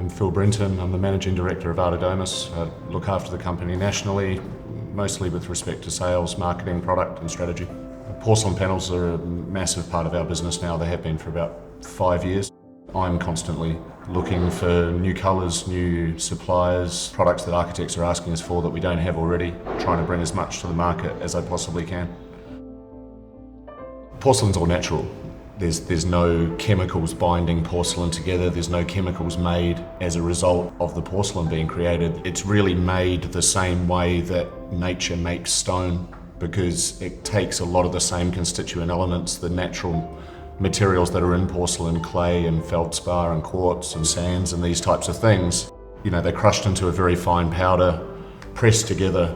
I'm Phil Brenton. I'm the Managing Director of Artedomus. I look after the company nationally, mostly with respect to sales, marketing, product and strategy. Porcelain panels are a massive part of our business now. They have been for about 5 years. I'm constantly looking for new colours, new suppliers, products that architects are asking us for that we don't have already, trying to bring as much to the market as I possibly can. Porcelain's all natural. There's no chemicals binding porcelain together. There's no chemicals made as a result of the porcelain being created. It's really made the same way that nature makes stone, because it takes a lot of the same constituent elements, the natural materials that are in porcelain, clay and feldspar and quartz and sands and these types of things. You know, they're crushed into a very fine powder, pressed together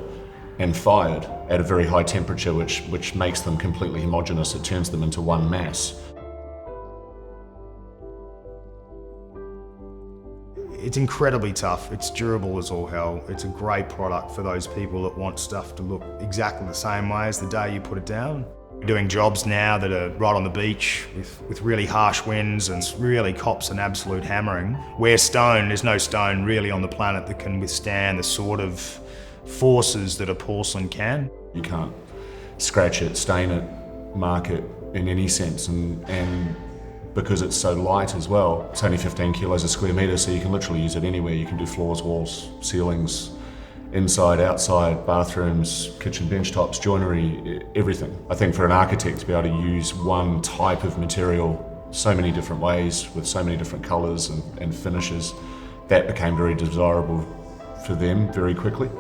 and fired at a very high temperature, which makes them completely homogeneous. It turns them into one mass. It's incredibly tough. It's durable as all hell. It's a great product for those people that want stuff to look exactly the same way as the day you put it down. We're doing jobs now that are right on the beach with really harsh winds, and really cops an absolute hammering. Where stone, there's no stone really on the planet that can withstand the sort of forces that a porcelain can. You can't scratch it, stain it, mark it in any sense, and because it's so light as well, it's only 15 kilos a square metre, so you can literally use it anywhere. You can do floors, walls, ceilings, inside, outside, bathrooms, kitchen bench tops, joinery, everything. I think for an architect to be able to use one type of material so many different ways with so many different colours and finishes, that became very desirable for them very quickly.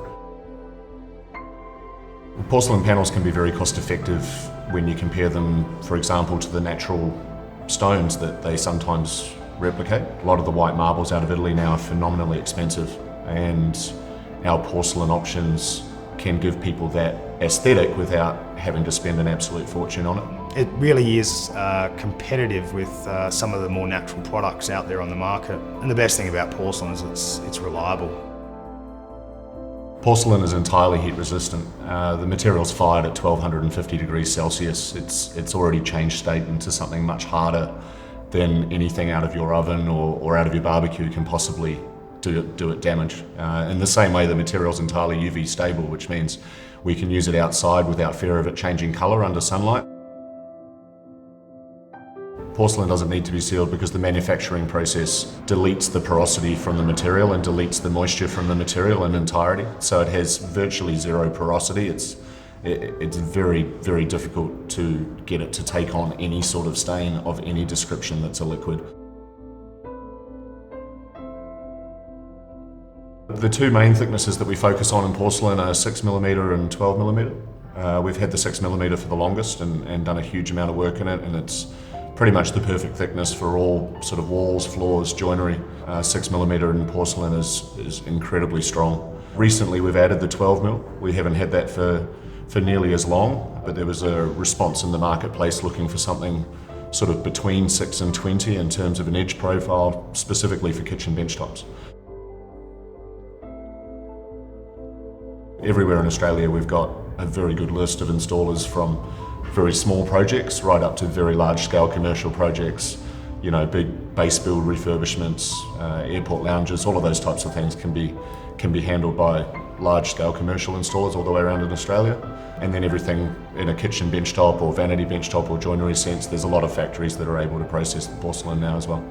Porcelain panels can be very cost effective when you compare them, for example, to the natural stones that they sometimes replicate. A lot of the white marbles out of Italy now are phenomenally expensive, and our porcelain options can give people that aesthetic without having to spend an absolute fortune on it. It really is competitive with some of the more natural products out there on the market. And the best thing about porcelain is it's reliable. Porcelain is entirely heat resistant. The material's fired at 1250 degrees Celsius. It's already changed state into something much harder than anything out of your oven or out of your barbecue can possibly do it damage. In the same way, the material's entirely UV stable, which means we can use it outside without fear of it changing colour under sunlight. Porcelain doesn't need to be sealed because the manufacturing process deletes the porosity from the material and deletes the moisture from the material in entirety. So it has virtually zero porosity. It's very, very difficult to get it to take on any sort of stain of any description that's a liquid. The two main thicknesses that we focus on in porcelain are 6mm and 12mm. We've had the 6mm for the longest and done a huge amount of work in it, and it's pretty much the perfect thickness for all sort of walls, floors, joinery. 6mm in porcelain is incredibly strong. Recently we've added the 12mm. We haven't had that for nearly as long, but there was a response in the marketplace looking for something sort of between 6 and 20 in terms of an edge profile, specifically for kitchen bench tops. Everywhere in Australia we've got a very good list of installers, from very small projects right up to very large scale commercial projects, you know, big base build refurbishments, airport lounges, all of those types of things can be handled by large scale commercial installers all the way around in Australia. And then everything in a kitchen bench top or vanity bench top or joinery sense, there's a lot of factories that are able to process the porcelain now as well.